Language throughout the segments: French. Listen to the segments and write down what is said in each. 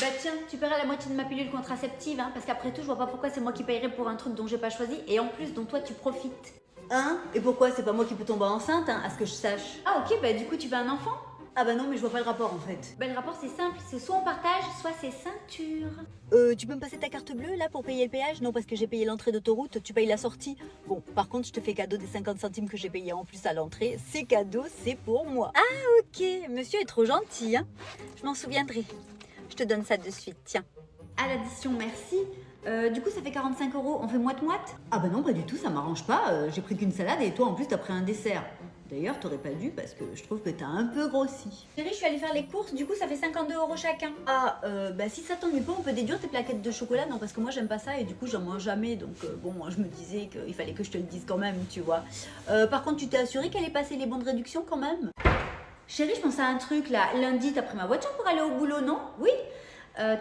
Bah tiens, tu paieras la moitié de ma pilule contraceptive, hein, parce qu'après tout, je vois pas pourquoi c'est moi qui paierais pour un truc dont j'ai pas choisi et en plus dont toi tu profites. Hein? Et pourquoi? C'est pas moi qui peux tomber enceinte, hein, à ce que je sache. Ah ok, bah du coup tu veux un enfant? Ah bah non, mais je vois pas le rapport en fait. Bah le rapport c'est simple, c'est soit on partage, soit c'est ceinture. Tu peux me passer ta carte bleue là pour payer le péage? Non, parce que j'ai payé l'entrée d'autoroute, tu payes la sortie. Bon, par contre, je te fais cadeau des 50 centimes que j'ai payé en plus à l'entrée. C'est cadeau, c'est pour moi. Ah ok, monsieur est trop gentil, hein. Je m'en souviendrai. Je te donne ça de suite, tiens. À l'addition, merci. Du coup ça fait 45 €, on fait moite-moite? Ah bah non, pas du tout, ça m'arrange pas. J'ai pris qu'une salade et toi en plus t'as pris un dessert. D'ailleurs, t'aurais pas dû parce que je trouve que t'as un peu grossi. Chérie, je suis allée faire les courses, du coup ça fait 52 € chacun. Ah, bah si ça t'ennuie pas, on peut déduire tes plaquettes de chocolat. Non, parce que moi j'aime pas ça et du coup j'en mange jamais. Donc bon, je me disais qu'il fallait que je te le dise quand même, tu vois. Par contre, tu t'es assuré qu'elle ait passé les bons de réduction quand même? Chérie, je pense à un truc là. Lundi, t'as pris ma voiture pour aller au boulot, non? Oui.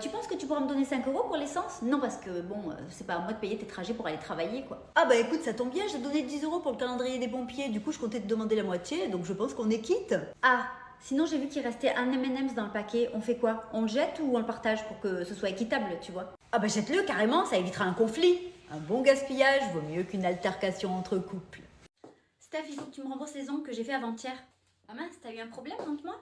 Tu penses que tu pourras me donner 5 € pour l'essence? Non, parce que bon, c'est pas à moi de payer tes trajets pour aller travailler, quoi. Ah bah écoute, ça tombe bien, j'ai donné 10 € pour le calendrier des pompiers. Du coup, je comptais te demander la moitié, donc je pense qu'on est quitte. Ah, sinon j'ai vu qu'il restait un M&M's dans le paquet. On fait quoi? On le jette ou on le partage pour que ce soit équitable, tu vois? Ah bah jette-le carrément, ça évitera un conflit. Un bon gaspillage vaut mieux qu'une altercation entre couples. Steph, il faut que tu me rembourses les ongles que j'ai fait avant-hier. Ah mince, t'as eu un problème, montre-moi.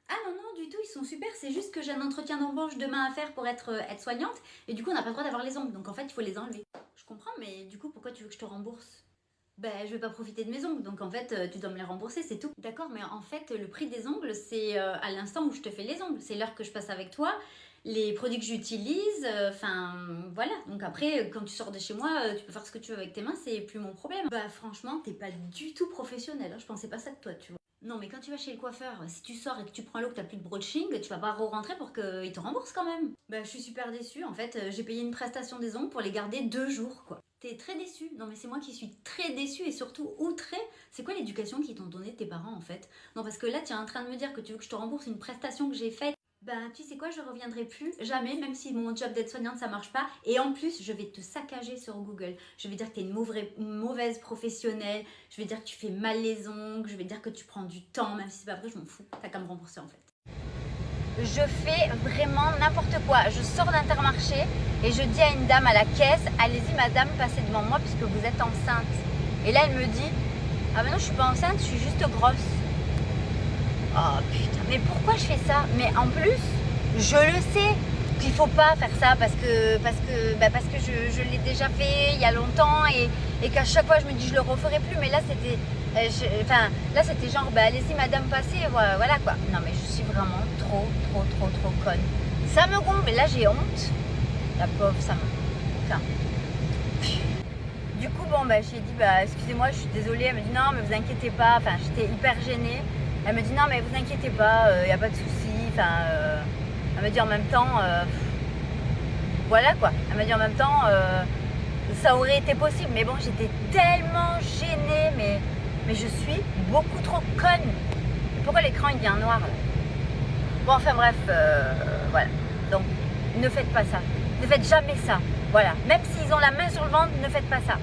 Ah non, non, du tout, ils sont super. C'est juste que j'ai un entretien d'embauche demain à faire pour être aide-soignante. Et du coup, on n'a pas le droit d'avoir les ongles. Donc en fait, il faut les enlever. Je comprends, mais du coup, pourquoi tu veux que je te rembourse? Ben, je vais pas profiter de mes ongles. Donc en fait, tu dois me les rembourser, c'est tout. D'accord, mais en fait, le prix des ongles, c'est à l'instant où je te fais les ongles. C'est l'heure que je passe avec toi, les produits que j'utilise. Enfin, voilà. Donc après, quand tu sors de chez moi, tu peux faire ce que tu veux avec tes mains, c'est plus mon problème. Bah franchement, t'es pas du tout professionnel, hein. Je pensais pas ça de toi, tu vois. Non, mais quand tu vas chez le coiffeur, si tu sors et que tu prends l'eau, que t'as plus de brushing, tu vas pas re-rentrer pour qu'il te rembourse quand même. Bah, je suis super déçue. En fait, j'ai payé une prestation des ongles pour les garder 2 jours, quoi. T'es très déçue. Non, mais c'est moi qui suis très déçue et surtout outrée. C'est quoi l'éducation qu'ils t'ont donnée tes parents, en fait? Non, parce que là, tu es en train de me dire que tu veux que je te rembourse une prestation que j'ai faite. Ben, tu sais quoi, je reviendrai plus, jamais, même si mon job d'aide-soignante ça marche pas. Et en plus, je vais te saccager sur Google. Je vais dire que tu es une mauvaise professionnelle. Je vais dire que tu fais mal les ongles. Je vais dire que tu prends du temps, même si c'est pas vrai, je m'en fous. T'as qu'à me rembourser en fait. Je fais vraiment n'importe quoi. Je sors d'Intermarché et je dis à une dame à la caisse, allez-y madame, passez devant moi puisque vous êtes enceinte. Et là, elle me dit, ah ben non, je suis pas enceinte, je suis juste grosse. Oh putain, mais pourquoi je fais ça? Mais en plus, je le sais qu'il faut pas faire ça parce que je l'ai déjà fait il y a longtemps et qu'à chaque fois je me dis je le referai plus. Mais là c'était, c'était genre allez-y madame passez, voilà quoi. Non mais je suis vraiment trop conne. Ça me gonfle, mais là j'ai honte. La pauvre, ça me. Enfin. Du coup bon j'ai dit excusez-moi, je suis désolée. Elle me dit non mais vous inquiétez pas. Enfin j'étais hyper gênée. Elle me dit non mais vous inquiétez pas, y a pas de souci. Elle me dit en même temps, voilà quoi. Elle me dit en même temps, ça aurait été possible. Mais bon, j'étais tellement gênée, mais je suis beaucoup trop conne. Pourquoi l'écran il devient noir là? Bon, enfin bref, voilà. Donc, ne faites pas ça. Ne faites jamais ça. Voilà. Même s'ils ont la main sur le ventre, ne faites pas ça.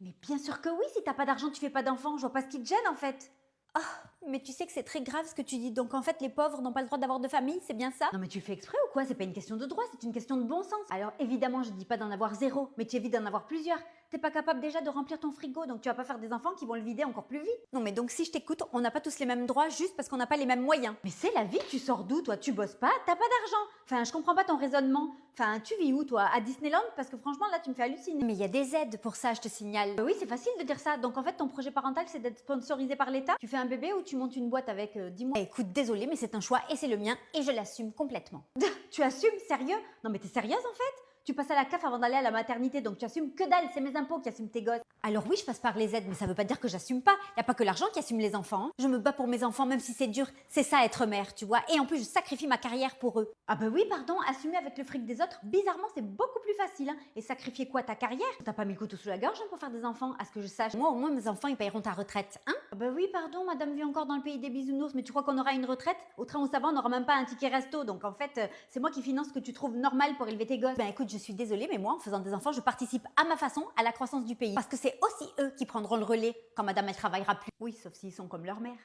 Mais bien sûr que oui, si t'as pas d'argent, tu fais pas d'enfant. Je vois pas ce qui te gêne en fait. Ah, mais tu sais que c'est très grave ce que tu dis. Donc en fait, les pauvres n'ont pas le droit d'avoir de famille, c'est bien ça? Non mais tu fais exprès ou quoi? C'est pas une question de droit, c'est une question de bon sens. Alors évidemment, je dis pas d'en avoir 0, mais tu évites d'en avoir plusieurs. T'es pas capable déjà de remplir ton frigo, donc tu vas pas faire des enfants qui vont le vider encore plus vite. Non mais donc si je t'écoute, on n'a pas tous les mêmes droits juste parce qu'on n'a pas les mêmes moyens. Mais c'est la vie, tu sors d'où toi? Tu bosses pas, t'as pas d'argent. Enfin, je comprends pas ton raisonnement. Enfin, tu vis où toi? À Disneyland? Parce que franchement là, tu me fais halluciner. Mais il y a des aides pour ça, je te signale. Oui, c'est facile de dire ça. Donc en fait, ton projet parental, c'est d'être sponsorisé par l'État. Tu fais un bébé ou tu montes une boîte avec 10 mois. Écoute, désolée, mais c'est un choix et c'est le mien et je l'assume complètement. Tu assumes? Sérieux? Non mais t'es sérieuse en fait? Tu passes à la CAF avant d'aller à la maternité, donc tu assumes que dalle, c'est mes impôts qui assument tes gosses. Alors oui, je passe par les aides, mais ça veut pas dire que j'assume pas. Y a pas que l'argent qui assume les enfants, hein. Je me bats pour mes enfants, même si c'est dur. C'est ça être mère, tu vois. Et en plus, je sacrifie ma carrière pour eux. Ah bah oui, pardon, assumer avec le fric des autres, bizarrement, c'est beaucoup plus facile. Hein. Et sacrifier quoi, ta carrière? T'as pas mis le couteau sous la gorge hein, pour faire des enfants, à ce que je sache. Moi, au moins, mes enfants, ils payeront ta retraite, hein? Ah bah oui, pardon, madame vit encore dans le pays des bisounours, mais tu crois qu'on aura une retraite? Au train où ça va, on n'aura même pas un ticket resto. Donc en fait, c'est moi qui finance ce que tu trouves normal pour élever tes gosses. Ben écoute, je suis désolée, mais moi, en faisant des enfants, je participe à ma façon à la croissance du pays. Parce que c'est aussi eux qui prendront le relais quand madame, elle travaillera plus. Oui, sauf s'ils sont comme leur mère.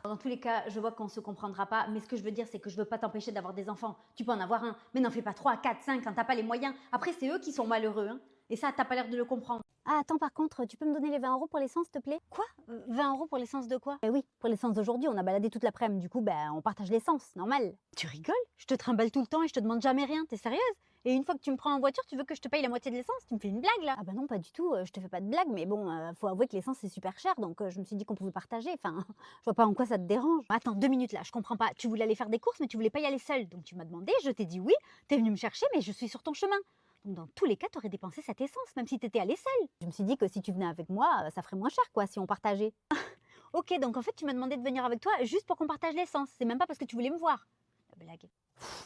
Dans tous les cas, je vois qu'on se comprendra pas, mais ce que je veux dire, c'est que je veux pas t'empêcher d'avoir des enfants. Tu peux en avoir un, mais n'en fais pas 3, 4, 5 quand t'as pas les moyens. Après, c'est eux qui sont malheureux, hein. Et ça, t'as pas l'air de le comprendre. Ah, attends, par contre, tu peux me donner les 20 € pour l'essence, s'il te plaît? Quoi? 20 € pour l'essence de quoi? Eh oui, pour l'essence d'aujourd'hui, on a baladé toute l'après-midi, du coup, ben, on partage l'essence, normal. Tu rigoles? Je te trimballe tout le temps et je te demande jamais rien, t'es sérieuse? Et une fois que tu me prends en voiture, tu veux que je te paye la moitié de l'essence? Tu me fais une blague, là? Ah bah non, pas du tout, je te fais pas de blague, mais bon, faut avouer que l'essence, c'est super cher, donc je me suis dit qu'on pouvait partager, enfin, je vois pas en quoi ça te dérange. Attends, 2 minutes, là, je comprends pas. Tu voulais aller faire des courses, mais tu voulais pas y aller seule, donc tu m'as demandé, je t'ai dit oui, t'es venu me chercher, mais je suis sur ton chemin. Donc dans tous les cas, t'aurais dépensé cette essence, même si t'étais allée seule. Je me suis dit que si tu venais avec moi, ça ferait moins cher, quoi, si on partageait. Ok, donc en fait, tu m'as demandé de venir avec toi juste pour qu'on partage l'essence. C'est même pas parce que tu voulais me voir. La blague.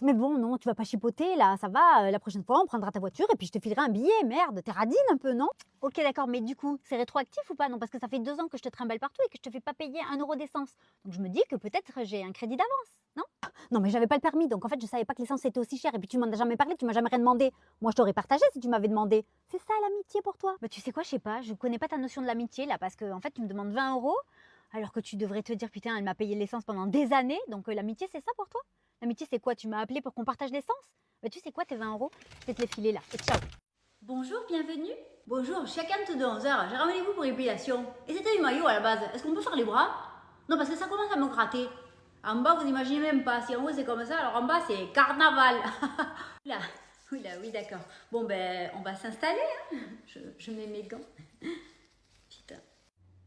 Mais bon, non, tu vas pas chipoter, là, ça va. La prochaine fois, on prendra ta voiture et puis je te filerai un billet. Merde, t'es radine un peu, non? Ok, d'accord, mais du coup, c'est rétroactif ou pas? Non, parce que ça fait 2 ans que je te trimballe partout et que je te fais pas payer 1 € d'essence. Donc je me dis que peut-être j'ai un crédit d'avance, non? Non, mais j'avais pas le permis, donc en fait, je savais pas que l'essence était aussi chère. Et puis tu m'en as jamais parlé, tu m'as jamais rien demandé. Moi, je t'aurais partagé si tu m'avais demandé. C'est ça l'amitié pour toi? Bah, tu sais quoi, je sais pas, je connais pas ta notion de l'amitié là, parce que en fait, tu me demandes 20 € alors que tu devrais te dire, putain, elle m'a payé l'essence pendant des années. Donc l'amitié, c'est ça pour toi? L'amitié, c'est quoi? Tu m'as appelé pour qu'on partage l'essence? Bah, tu sais quoi, tes 20 €, je vais te les filer là. Et ciao! Bonjour, bienvenue. Bonjour, chacun de 11h, j'ai rendez-vous pour l'épilation. Et c'était du maillot à la base. Est-ce qu'on peut faire les bras? Non, parce que ça commence à me gratter. En bas, vous imaginez même pas. Si en haut c'est comme ça, alors en bas c'est carnaval. Là, oui, d'accord. Bon, ben, on va s'installer. Hein. Je mets mes gants. Putain.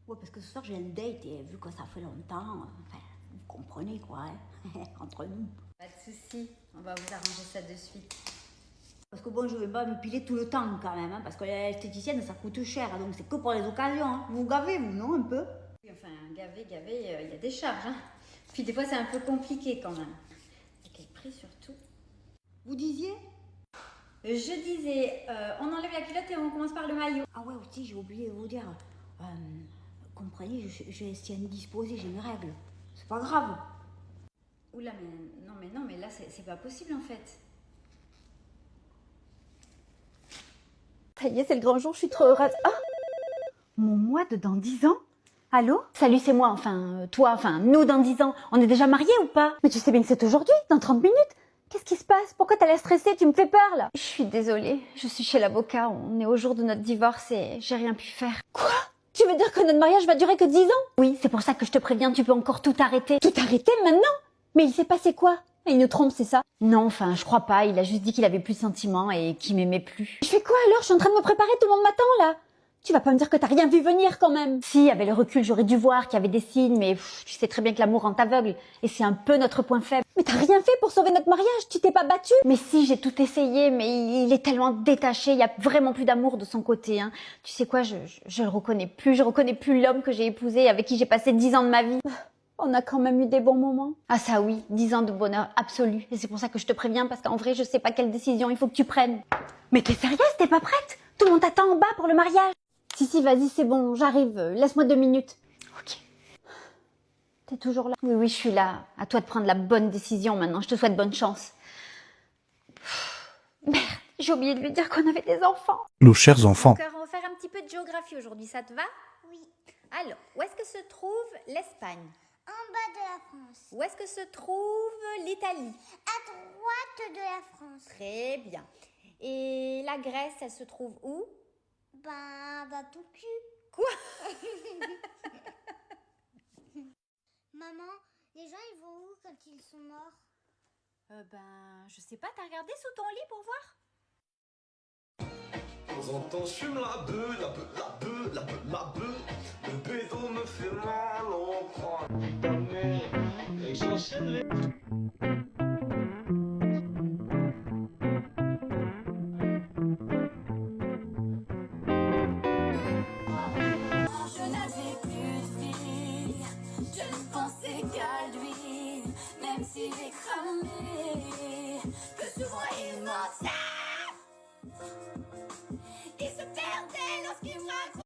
Ouais, parce que ce soir, j'ai un date et vu que ça fait longtemps, enfin, vous comprenez quoi, hein, entre nous. Pas de soucis, on va vous arranger ça de suite. Parce que bon, je vais pas me piler tout le temps quand même, hein, parce que l'esthéticienne, ça coûte cher, donc c'est que pour les occasions. Hein. Vous gavez, vous, non, un peu? Oui, enfin, gaver, il y a des charges. Hein. Puis des fois, c'est un peu compliqué quand même. À quel prix surtout? Vous disiez? Je disais, on enlève la culotte et on commence par le maillot. Ah ouais, aussi, j'ai oublié de vous dire. Comprenez, je suis indisposée, j'ai mes règles. C'est pas grave. Oula, mais non, mais là, c'est pas possible en fait. Ça y est, c'est le grand jour, je suis trop heureuse. Ah, mon moi de dans 10 ans? Allô? Salut, c'est moi, toi, nous dans 10 ans. On est déjà mariés ou pas? Mais tu sais bien que c'est aujourd'hui, dans 30 minutes. Qu'est-ce qui se passe? Pourquoi t'as l'air stressée? Tu me fais peur, là. Je suis désolée, je suis chez l'avocat, on est au jour de notre divorce et j'ai rien pu faire. Quoi? Tu veux dire que notre mariage va durer que 10 ans? Oui, c'est pour ça que je te préviens, tu peux encore tout arrêter. Tout arrêter maintenant? Mais il s'est passé quoi? Il nous trompe, c'est ça? Non, je crois pas, il a juste dit qu'il avait plus de sentiments et qu'il m'aimait plus. Je fais quoi alors? Je suis en train de me préparer, tout le monde m'attend, là. Tu vas pas me dire que t'as rien vu venir quand même? Si, avec le recul, j'aurais dû voir qu'il y avait des signes, mais tu sais très bien que l'amour rend aveugle. Et c'est un peu notre point faible. Mais t'as rien fait pour sauver notre mariage? Tu t'es pas battue? Mais si, j'ai tout essayé, mais il est tellement détaché, il y a vraiment plus d'amour de son côté. Hein. Tu sais quoi, je le reconnais plus. Je reconnais plus l'homme que j'ai épousé, avec qui j'ai passé 10 ans de ma vie. On a quand même eu des bons moments. Ah ça oui, 10 ans de bonheur absolu. Et c'est pour ça que je te préviens, parce qu'en vrai, je sais pas quelle décision il faut que tu prennes. Mais t'es sérieuse? T'es pas prête? Tout le monde t'attend en bas pour le mariage. Si, vas-y, c'est bon, j'arrive. Laisse-moi 2 minutes. Ok. T'es toujours là? Oui, je suis là. À toi de prendre la bonne décision maintenant. Je te souhaite bonne chance. Merde, j'ai oublié de lui dire qu'on avait des enfants. Nos chers enfants. Donc, on va faire un petit peu de géographie aujourd'hui, ça te va? Oui, Alors, où est-ce que se trouve l'Espagne? en bas de la France. Où est-ce que se trouve l'Italie? À droite de la France. Très bien. Et la Grèce, elle se trouve où? Ben, dans ton cul. Quoi? Maman, les gens, ils vont où quand ils sont morts? Je sais pas, t'as regardé sous ton lit pour voir? De temps en temps, je fume la beuh, la beuh, la beuh, la beuh, la beuh. Le bédo me fait mal, on prend ta mère et j'enchaîne les... Je n'avais plus de vie, je ne pensais qu'à lui, même s'il est cramé.